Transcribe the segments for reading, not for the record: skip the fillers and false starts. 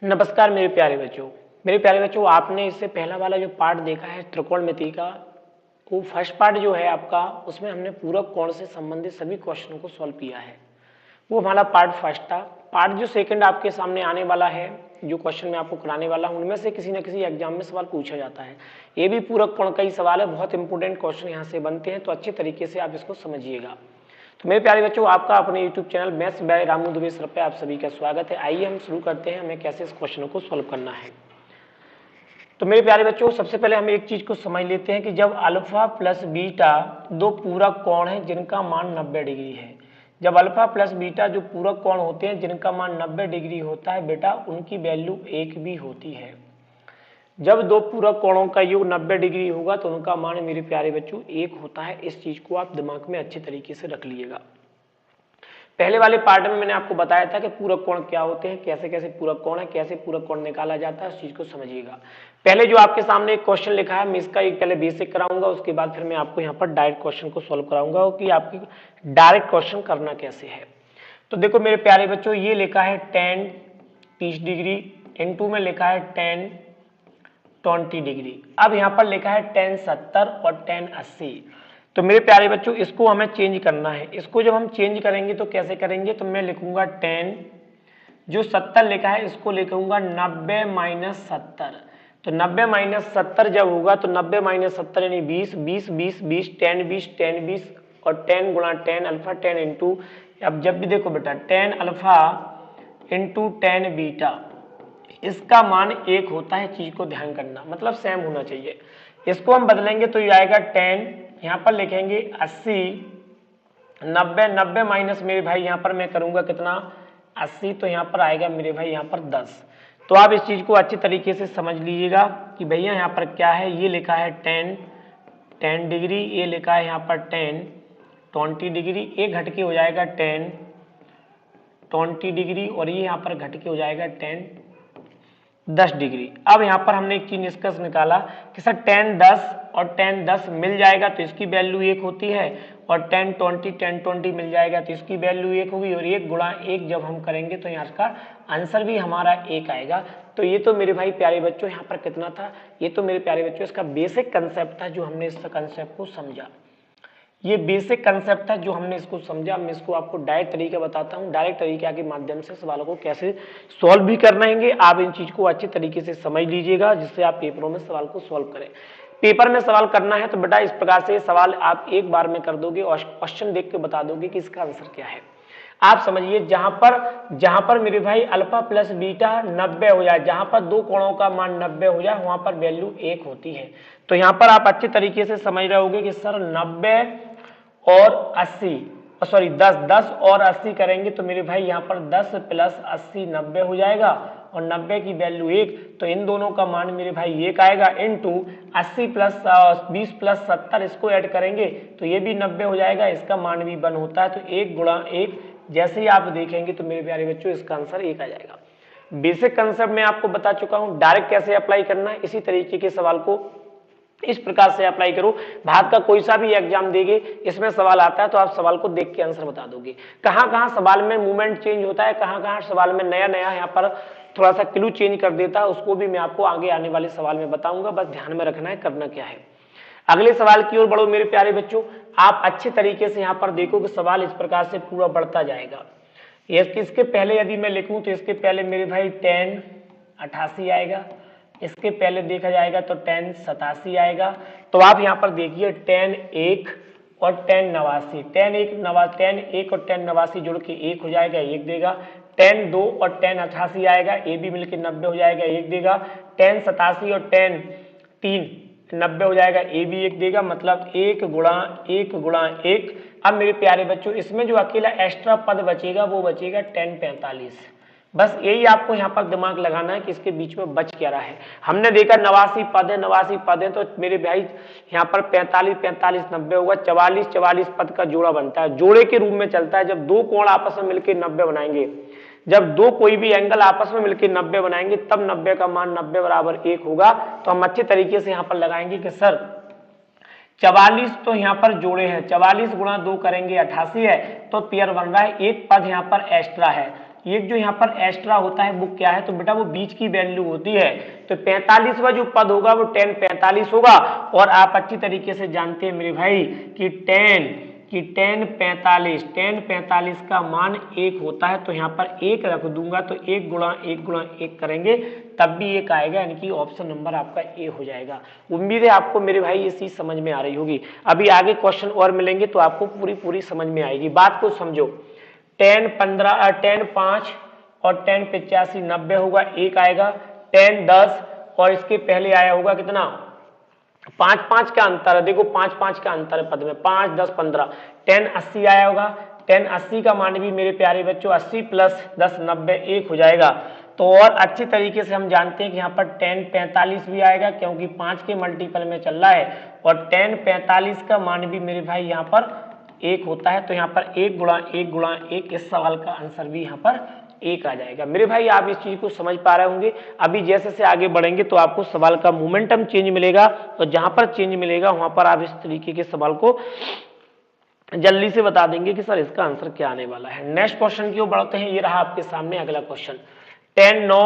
नमस्कार मेरे प्यारे बच्चों आपने इससे पहला वाला जो पार्ट देखा है त्रिकोणमिति का, वो फर्स्ट पार्ट जो है आपका, उसमें हमने पूरक कोण से संबंधित सभी क्वेश्चनों को सॉल्व किया है। वो हमारा पार्ट फर्स्ट था। पार्ट जो सेकंड आपके सामने आने वाला है, जो क्वेश्चन मैं आपको कराने वाला हूं, उनमें से किसी न किसी एग्जाम में सवाल पूछा जाता है। ये भी पूरक कोण का ही सवाल है, बहुत इंपॉर्टेंट क्वेश्चन यहाँ से बनते हैं, तो अच्छे तरीके से आप इसको समझिएगा। तो मेरे प्यारे बच्चों, आपका अपने YouTube channel maths by Ramu Dubey sir पे आप सभी का स्वागत है। आइए हम शुरू करते हैं, हमें कैसे इस क्वेश्चन को सॉल्व करना है। तो मेरे प्यारे बच्चों, सबसे पहले हम एक चीज को समझ लेते हैं कि जब अल्फा प्लस बीटा दो पूरक कोण हैं जिनका मान 90 डिग्री है, जब अल्फा प्लस बीटा जो पूरक कोण होते हैं जिनका मान 90 डिग्री होता है बेटा, उनकी वैल्यू 1 भी होती है। जब दो पूरक कोणों का योग 90 डिग्री होगा तो उनका मान मेरे प्यारे बच्चों 1 होता है। इस चीज को आप दिमाग में अच्छे तरीके से रख लीजिएगा। पहले वाले पार्ट में मैंने आपको बताया था कि पूरक कोण क्या होते हैं, कैसे कैसे पूरक कोण है, कैसे पूरक कोण निकाला जाता है, उस चीज को समझिएगा। पहले जो आपके सामने एक क्वेश्चन लिखा है, मैं इसका एक पहले बेसिक कराऊंगा, उसके बाद फिर मैं आपको यहाँ पर डायरेक्ट क्वेश्चन को सॉल्व कराऊंगा कि आपकी डायरेक्ट क्वेश्चन करना कैसे है। तो देखो मेरे प्यारे बच्चों, ये लिखा है tan 30 डिग्री, इनटू में लिखा है tan 20 डिग्री। अब यहाँ पर लिखा है tan 70 और tan 80। तो मेरे प्यारे बच्चों, इसको हमें चेंज करना है। इसको जब हम चेंज करेंगे तो कैसे करेंगे, तो मैं लिखूंगा tan, जो 70 लिखा है इसको लिखूंगा 90 माइनस 70। तो 90 माइनस 70 जब होगा तो 90 माइनस 70 यानी 20, 20 20 20 tan 20 tan 20 और tan गुणा tan अल्फा tan इंटू, अब जब भी देखो बेटा tan alpha into tan beta, इसका मान 1 होता है। चीज को ध्यान करना, मतलब सेम होना चाहिए। इसको हम बदलेंगे तो ये आएगा tan, यहाँ पर लिखेंगे 80, 90 90 माइनस मेरे भाई यहाँ पर मैं करूंगा कितना 80, तो यहाँ पर आएगा मेरे भाई यहाँ पर 10। तो आप इस चीज को अच्छे तरीके से समझ लीजिएगा कि भैया यहाँ पर क्या है। ये लिखा है tan डिग्री, ये लिखा है यहाँ पर tan 20 डिग्री, एक घट के हो जाएगा tan 20 डिग्री और ये यहाँ पर घट के हो जाएगा tan 10 डिग्री। अब यहाँ पर हमने एक चीज निष्कर्ष निकाला कि सर tan 10 और tan 10 मिल जाएगा तो इसकी वैल्यू 1 होती है, और tan 20 मिल जाएगा तो इसकी वैल्यू 1 होगी, और 1 गुणा 1 जब हम करेंगे तो यहाँ का आंसर भी हमारा 1 आएगा। तो ये तो मेरे भाई प्यारे बच्चों यहाँ पर कितना था, ये तो मेरे प्यारे बच्चों इसका बेसिक कंसेप्ट था जो हमने इस कंसेप्ट को समझा। ये बेसिक कंसेप्ट है जो हमने इसको समझा। मैं इसको आपको डायरेक्ट तरीके बताता हूँ, डायरेक्ट तरीके के माध्यम से सवालों को कैसे सॉल्व भी करना है। आप इन चीज को अच्छे तरीके से समझ लीजिएगा जिससे आप पेपरों में सवाल को सॉल्व करें। पेपर में सवाल करना है तो बेटा इस प्रकार से सवाल आप एक बार में कर दोगे और क्वेश्चन देख के बता दोगे कि इसका आंसर क्या है। आप समझिए, जहां पर मेरे भाई अल्फा प्लस बीटा 90 हो जाए, जहां पर दो कोणों का मान 90 हो जाए, वहां पर वैल्यू 1 होती है। तो यहां पर आप अच्छे तरीके से समझ रहे होगे कि सर 90 और 80, सॉरी 10 और 80 करेंगे तो मेरे भाई यहाँ पर 10 प्लस 80 90 हो जाएगा, और 90 की वैल्यू 1, तो इन दोनों का मान मेरे भाई 1 आएगा। इनटू 80 प्लस 20 प्लस 70 इसको ऐड करेंगे तो ये भी 90 हो जाएगा, इसका मान भी 1 होता है। तो 1 गुणा 1 जैसे ही आप देखेंगे तो मेरे प्यारे बच्चों इसका आंसर 1 आ जाएगा। बेसिक कंसेप्ट मैं आपको बता चुका हूँ, डायरेक्ट कैसे अप्लाई करना है। इसी तरीके के सवाल को इस प्रकार से अप्लाई करो। भारत का कोई सा भी एग्जाम देंगे, इसमें सवाल आता है तो आप सवाल को देख के आंसर बता दोगे। कहां कहां सवाल में मूवमेंट चेंज होता है, कहां कहां सवाल में नया नया यहाँ पर थोड़ा सा क्लू चेंज कर देता है, उसको भी मैं आपको आगे आने वाले सवाल में बताऊंगा। बस ध्यान में रखना है करना क्या है। अगले सवाल की ओर बढ़ो मेरे प्यारे बच्चों। आप अच्छे तरीके से यहाँ पर देखो कि सवाल इस प्रकार से पूरा बढ़ता जाएगा। इसके पहले यदि मैं लिखूं तो इसके पहले मेरे भाई tan 88 आएगा, इसके पहले देखा जाएगा तो tan 87 आएगा। तो आप यहाँ पर देखिए tan 1 और tan 89, tan 1 और tan 89 जोड़ के 1 हो जाएगा, 1 देगा। tan 2 और tan 88 आएगा, ये भी मिलकर 90 हो जाएगा, 1 देगा। tan 87 और tan 3 90 हो जाएगा, ये भी 1 देगा, मतलब 1 गुणा 1 गुणा 1। अब मेरे प्यारे बच्चों इसमें जो अकेला एक्स्ट्रा पद बचेगा वो बचेगा tan 45। बस यही आपको यहाँ पर दिमाग लगाना है कि इसके बीच में बच क्या रहा है। हमने देखा 89 पद है, 89 पद है, तो मेरे भाई यहाँ पर 45 45 90 होगा, 44 44 पद का जोड़ा बनता है, जोड़े के रूप में चलता है। जब दो कोण आपस में मिलकर 90 बनाएंगे, जब दो कोई भी एंगल आपस में मिलकर 90 बनाएंगे, तब 90 का मान 90 बराबर 1 होगा। तो हम अच्छे तरीके से यहाँ पर लगाएंगे कि सर 44 तो यहाँ पर जोड़े हैं, 44 गुणा 2 करेंगे 88 है, तो पेयर बन रहा है। एक पद यहाँ पर एक्स्ट्रा है, एक जो यहाँ पर एक्स्ट्रा होता है वो क्या है, तो बेटा वो बीच की वैल्यू होती है। तो 45वां जो पद होगा वो tan 45 होगा। और आप अच्छी तरीके से जानते हैं मेरे भाई कि tan 45 का मान 1 होता है। तो यहाँ पर 1 रख दूंगा तो 1 गुणा 1 गुणा 1 करेंगे तब भी 1 आएगा, यानी कि ऑप्शन नंबर आपका ए हो जाएगा। उम्मीद है आपको मेरे भाई ये चीज समझ में आ रही होगी। अभी आगे क्वेश्चन और मिलेंगे तो आपको पूरी समझ में आएगी। बात को समझो, tan 5 और tan 85 90 होगा, 1 आएगा। tan 10 और इसके पहले आया होगा कितना, 5 का अंतर है, देखो 5 का अंतर है पद में, 5 10 15। tan 80 आया होगा, tan 80 का मान भी मेरे प्यारे बच्चों 80 प्लस 10 90 1 हो जाएगा। तो और अच्छी तरीके से हम जानते हैं कि यहाँ पर tan 45 भी आएगा क्योंकि 5 के मल्टीपल में चल रहा है। और tan 45 का मान भी मेरे भाई यहाँ पर 1 होता है। तो यहाँ पर 1 गुणा 1 गुणा 1, इस सवाल का आंसर भी यहाँ पर 1 आ जाएगा। मेरे भाई आप इस चीज को समझ पा रहे होंगे। अभी जैसे से आगे बढ़ेंगे तो आपको सवाल का मोमेंटम चेंज मिलेगा, और जहां पर चेंज मिलेगा वहां पर आप इस तरीके के सवाल को जल्दी से बता देंगे कि सर इसका आंसर क्या आने वाला है। नेक्स्ट क्वेश्चन की ओर बढ़ते हैं। ये रहा आपके सामने अगला क्वेश्चन, tan 9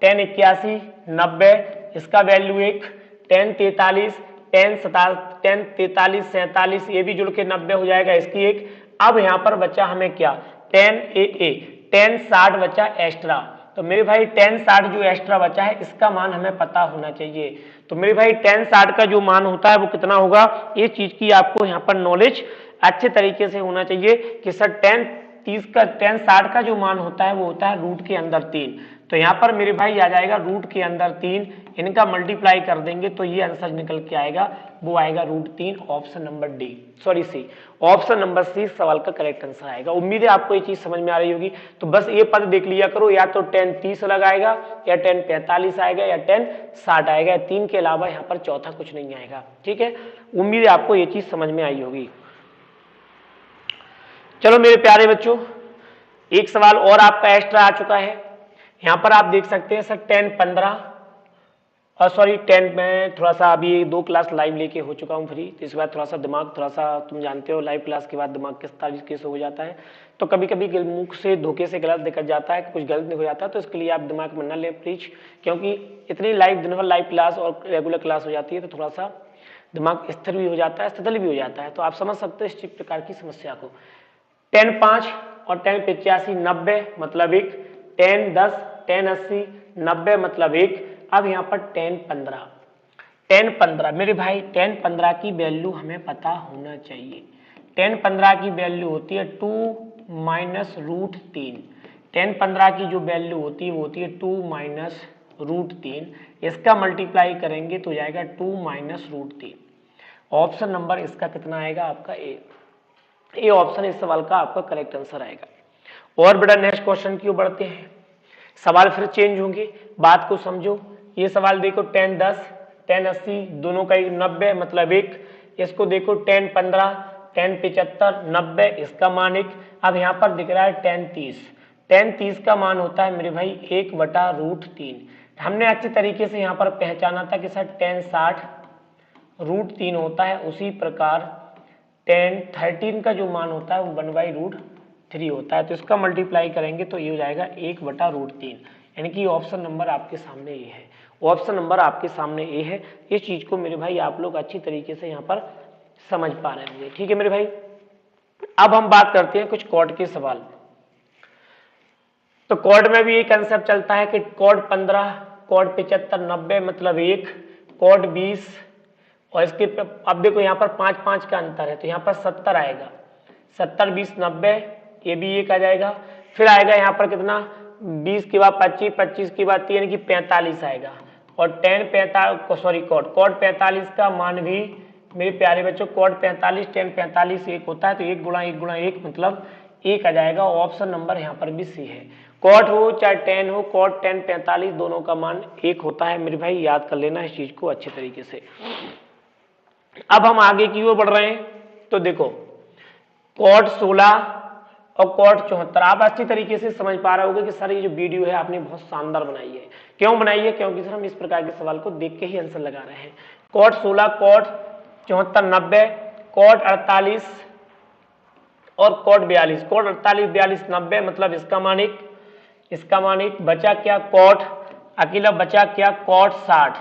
tan 81 90, इसका वैल्यू 1, tan 43 tan 43 47, ये भी जुड़ के 90 हो जाएगा, इसकी 1। अब यहाँ पर बचा हमें क्या, tan 60 बचा एक्स्ट्रा। तो मेरे भाई tan 60 जो एक्स्ट्रा बचा है इसका मान हमें पता होना चाहिए। तो मेरे भाई tan 60 का जो मान होता है वो कितना होगा, ये चीज की आपको यहाँ पर नॉलेज अच्छे तरीके से होना चाहिए कि सर tan 60 का जो मान होता है वो होता है रूट के अंदर 3। तो यहाँ पर मेरे भाई आ जाएगा रूट के अंदर 3, इनका मल्टीप्लाई कर देंगे तो ये आंसर निकल के आएगा, वो आएगा √3, option number C, option number C सवाल का करेक्ट आंसर आएगा। उम्मीद है आपको ये चीज समझ में आ रही होगी। तो बस ये पद देख लिया करो, या तो tan 30 लगाएगा, या tan 45 आएगा, या tan 60 आएगा, 3 के अलावा यहाँ पर चौथा कुछ नहीं आएगा। ठीक है, उम्मीद है आपको ये चीज समझ में आई होगी। चलो मेरे प्यारे बच्चों, एक सवाल और आपका एक्स्ट्रा आ चुका है। यहां पर आप देख सकते हैं सर tan 15 और सॉरी 10, मैं थोड़ा सा अभी 2 क्लास लाइव लेके हो चुका हूं फ्री, तो इस बार थोड़ा सा दिमाग थोड़ा सा, तुम जानते हो लाइव क्लास के बाद दिमाग किस तरीके से हो जाता है, तो कभी कभी मुख से धोखे से गलत निकल जाता है, कुछ गलत नहीं हो जाता। तो इसके लिए आप दिमाग में न ले प्लीज, क्योंकि इतनी दिन भर लाइव क्लास और रेगुलर क्लास हो जाती है तो थोड़ा सा दिमाग स्थिर भी हो जाता है, स्थिर भी हो जाता है। तो आप समझ सकते हो इस प्रकार की समस्या को। tan 5 और tan 85 90 मतलब 1, tan 10 tan 80 90 मतलब 1। अब यहाँ पर tan 15 मेरे भाई tan 15 की वैल्यू हमें पता होना चाहिए। tan 15 की वैल्यू होती है 2 माइनस √3। tan 15 की जो वैल्यू होती है वो होती है 2 माइनस √3, इसका मल्टीप्लाई करेंगे तो जाएगा 2 माइनस √3। ऑप्शन नंबर इसका कितना आएगा आपका ए ऑप्शन इस सवाल का आपका करेक्ट आंसर आएगा। और बेटा नेक्स्ट क्वेश्चन की ओर बढ़ते हैं। सवाल फिर चेंज होंगे, बात को समझो। ये सवाल देखो tan 10 tan 80 दोनों का 90 मतलब 1, इसको देखो tan 15 tan 75 90, इसका मान 1। अब यहाँ पर दिख रहा है tan 30 का मान होता है मेरे भाई 1/√3। हमने अच्छे तरीके से यहाँ पर पहचाना था कि सर tan 60 √3 होता है, उसी प्रकार tan 13 का जो मान होता है वो 1/√3 होता है। तो इसका मल्टीप्लाई करेंगे तो ये हो जाएगा 1/√3, यानी कि ऑप्शन नंबर आपके सामने ये है। ऑप्शन नंबर आपके सामने ये है। इस चीज को मेरे भाई आप लोग अच्छी तरीके से यहाँ पर समझ पा रहे होंगे। ठीक है मेरे भाई, अब हम बात करते हैं कुछ कॉड के सवाल। तो कॉड में भी एक कंसेप्ट चलता है कि कॉड 15 कॉड 75 90 मतलब 1, कॉड 20 और इसके अब देखो यहाँ पर 5 का अंतर है तो यहाँ पर 70 आएगा, 70 20 90, ये भी 1 आ जाएगा। फिर आएगा यहाँ पर कितना 20 के बाद 25, 25 के बाद 3 यानी कि 45 आएगा। और कॉड 45 का मान भी मेरे प्यारे बच्चों कॉड 45 tan 45 1 होता है, तो 1 गुणा 1 गुणा 1 मतलब 1 आ जाएगा। ऑप्शन नंबर यहाँ पर भी सी है। कॉड हो चाहे tan हो, कॉड tan 45 दोनों का मान 1 होता है मेरे भाई, याद कर लेना इस चीज को अच्छे तरीके से। अब हम आगे की ओर बढ़ रहे हैं। तो देखो कॉड 16 और कॉड 74 आप अच्छी तरीके से समझ पा रहे होगे कि सर ये जो वीडियो है आपने बहुत शानदार बनाई है। क्यों बनाई है? क्योंकि सर हम इस प्रकार के सवाल को देख के ही आंसर लगा रहे हैं। कॉड 16 कॉड 74 90 कॉड 48 और कॉड 42, कॉड 48 42 90 मतलब इसका मान 1, इसका मान 1 बचा क्या कॉट, अकेला बचा क्या कॉट 60।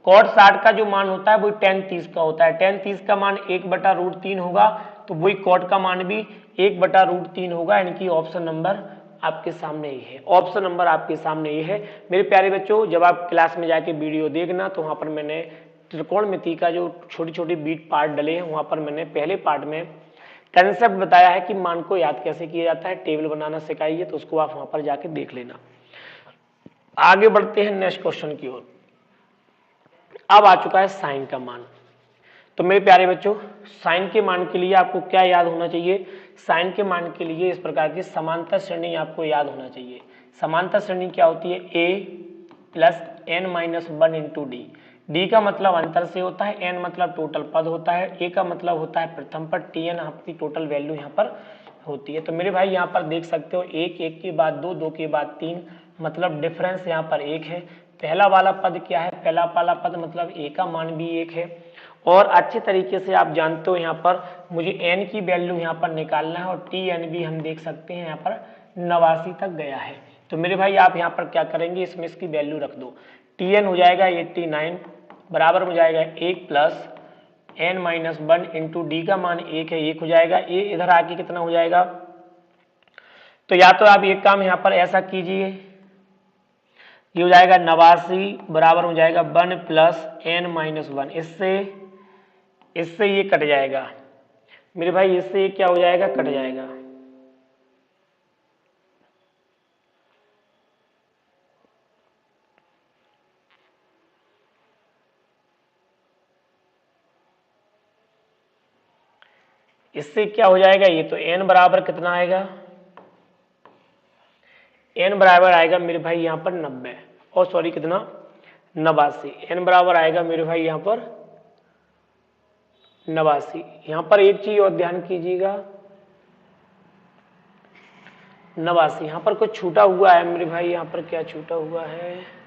कॉट 60 का जो मान होता है वो tan 30 का होता है। tan 30 का मान 1/√3 होगा, तो वही कॉट का मान भी 1/√3 होगा, यानी कि ऑप्शन नंबर आपके सामने ही है। ऑप्शन नंबर आपके सामने ही है। मेरे प्यारे बच्चों, जब आप क्लास में जाके वीडियो देखना तो वहां पर मैंने त्रिकोणमिति का जो छोटी छोटी बीट पार्ट डले हैं, वहां पर मैंने पहले पार्ट में कंसेप्ट बताया है कि मान को याद कैसे किया जाता है, टेबल बनाना सिखाई है, तो उसको आप वहां पर जाके देख लेना। आगे बढ़ते हैं नेक्स्ट क्वेश्चन की ओर। अब आ चुका है साइन का मान। तो मेरे प्यारे बच्चों, साइन के मान के लिए आपको क्या याद होना चाहिए? साइन के मान के लिए इस प्रकार की समांतर श्रेणी आपको याद होना चाहिए। समांतर श्रेणी क्या होती है? a plus N minus 1 into D. D का मतलब अंतर से होता है, एन मतलब टोटल पद होता है, ए का मतलब होता है प्रथम पद, टी एन आपकी टोटल वैल्यू यहाँ पर होती है। तो मेरे भाई यहाँ पर देख सकते हो 1, 1 के बाद 2, 2 के बाद 3, मतलब डिफरेंस यहाँ पर 1 है। पहला वाला पद क्या है? पहला वाला पद मतलब ए का मान भी 1 है। और अच्छे तरीके से आप जानते हो यहाँ पर मुझे एन की वैल्यू यहाँ पर निकालना है, और टी एन भी हम देख सकते हैं यहाँ पर 89 तक गया है। तो मेरे भाई आप यहाँ पर क्या करेंगे, इसमें इसकी वैल्यू रख दो। टी एन हो जाएगा 89 बराबर हो जाएगा 1 plus N minus 1 into D का मान 1 है, 1 हो जाएगा। ए इधर आके कितना हो जाएगा? तो या तो आप एक काम यहाँ पर ऐसा कीजिए, ये हो जाएगा 89 बराबर हो जाएगा 1 प्लस एन माइनस 1। इससे ये कट जाएगा मेरे भाई, इससे ये क्या हो जाएगा? कट जाएगा। इससे क्या हो जाएगा? ये तो n बराबर कितना आएगा? n बराबर आएगा मेरे भाई यहाँ पर 90, और सॉरी कितना? 89। n बराबर आएगा मेरे भाई यहाँ पर 89। यहाँ पर एक चीज और ध्यान कीजिएगा, 89 यहाँ पर कुछ छूटा हुआ है मेरे भाई। यहाँ पर क्या छूटा हुआ है?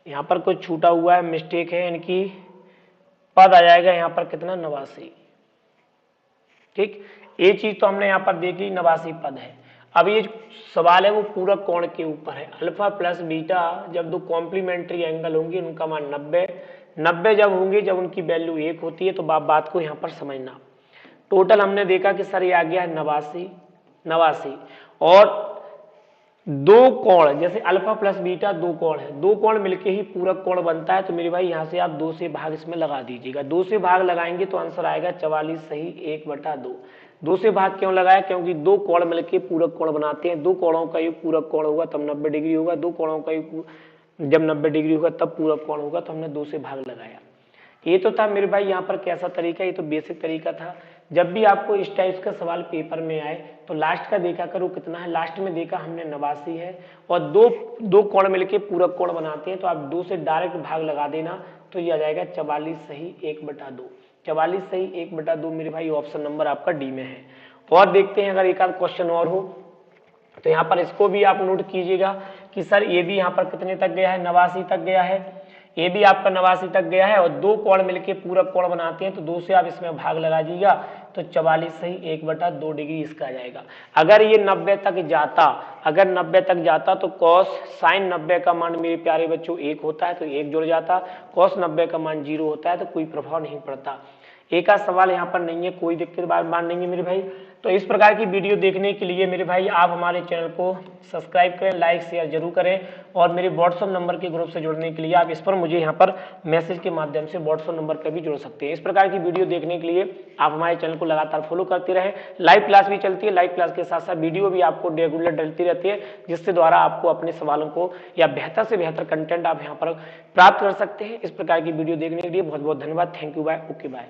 यहाँ पर कुछ छूटा हुआ है, मिस्टेक है, इनकी पद आ जाएगा यहाँ पर कितना? 89। ठीक, ये चीज तो हमने यहाँ पर देखी, 89 पद है। अब ये सवाल है वो पूरक कोण के ऊपर है। अल्फा प्लस बीटा जब दो कॉम्प्लीमेंट्री एंगल होंगे, उनका मान 90 जब होंगे, जब उनकी वैल्यू 1 होती है, तो बात को यहाँ पर समझना। टोटल हमने देखा कि सर ये आ गया है 89, और दो कोण, जैसे अल्फा प्लस बीटा दो कोण है, दो कोण मिलके ही पूरक कोण बनता है। तो मेरे भाई यहाँ से आप 2 से भाग इसमें लगा दीजिएगा। 2 से भाग लगाएंगे तो आंसर आएगा 44 सही 1/2। 2 से भाग क्यों लगाया? क्योंकि दो कोण मिलके पूरक कोण बनाते हैं। दो कोणों का योग पूरक कोण होगा तब 90 डिग्री होगा, दो कोणों का योग जब 90 डिग्री होगा तब पूरक कोण होगा, तो हमने 2 से भाग लगाया। ये तो था मेरे भाई यहाँ पर कैसा तरीका, ये तो बेसिक तरीका था। जब भी आपको इस टाइप का सवाल पेपर में आए तो लास्ट का देखा करो कितना है। लास्ट में देखा हमने 89 है, और दो कोण मिलके पूरक कोण बनाते हैं, तो आप 2 से डायरेक्ट भाग लगा देना, तो ये आ जाएगा 44 सही 1/2। 44 सही 1/2 मेरे भाई ऑप्शन नंबर आपका डी में है। और देखते हैं अगर एक आध क्वेश्चन और हो तो यहाँ पर इसको भी आप नोट कीजिएगा कि सर ये भी यहाँ पर कितने तक गया है? 89 तक गया है। ये भी आपका 89 तक गया है, और दो कोण मिलके पूरक कोण बनाते हैं, तो 2 से आप इसमें भाग लगा दीजिएगा, तो 44 सही 1/2 डिग्री इसका आ जाएगा। अगर ये 90 तक जाता, अगर 90 तक जाता तो कॉस साइन 90 का मान मेरे प्यारे बच्चों 1 होता है, तो 1 जुड़ जाता। कॉस 90 का मान 0 होता है, तो कोई प्रभाव नहीं पड़ता। एक आध सवाल यहाँ पर नहीं है, कोई दिक्कत बात नहीं है मेरे भाई। तो इस प्रकार की वीडियो देखने के लिए मेरे भाई आप हमारे चैनल को सब्सक्राइब करें, लाइक शेयर जरूर करें, और मेरे व्हाट्सअप नंबर के ग्रुप से जुड़ने के लिए आप इस पर मुझे यहाँ पर मैसेज के माध्यम से व्हाट्सअप नंबर पर भी जुड़ सकते हैं। इस प्रकार की वीडियो देखने के लिए आप हमारे चैनल को लगातार फॉलो करते रहें। लाइव क्लास भी चलती है, लाइव क्लास के साथ साथ वीडियो भी आपको रेगुलर डलती रहती है, जिससे द्वारा आपको अपने सवालों को या बेहतर से बेहतर कंटेंट आप यहाँ पर प्राप्त कर सकते हैं। इस प्रकार की वीडियो देखने के लिए बहुत बहुत धन्यवाद। Thank you, bye, okay bye.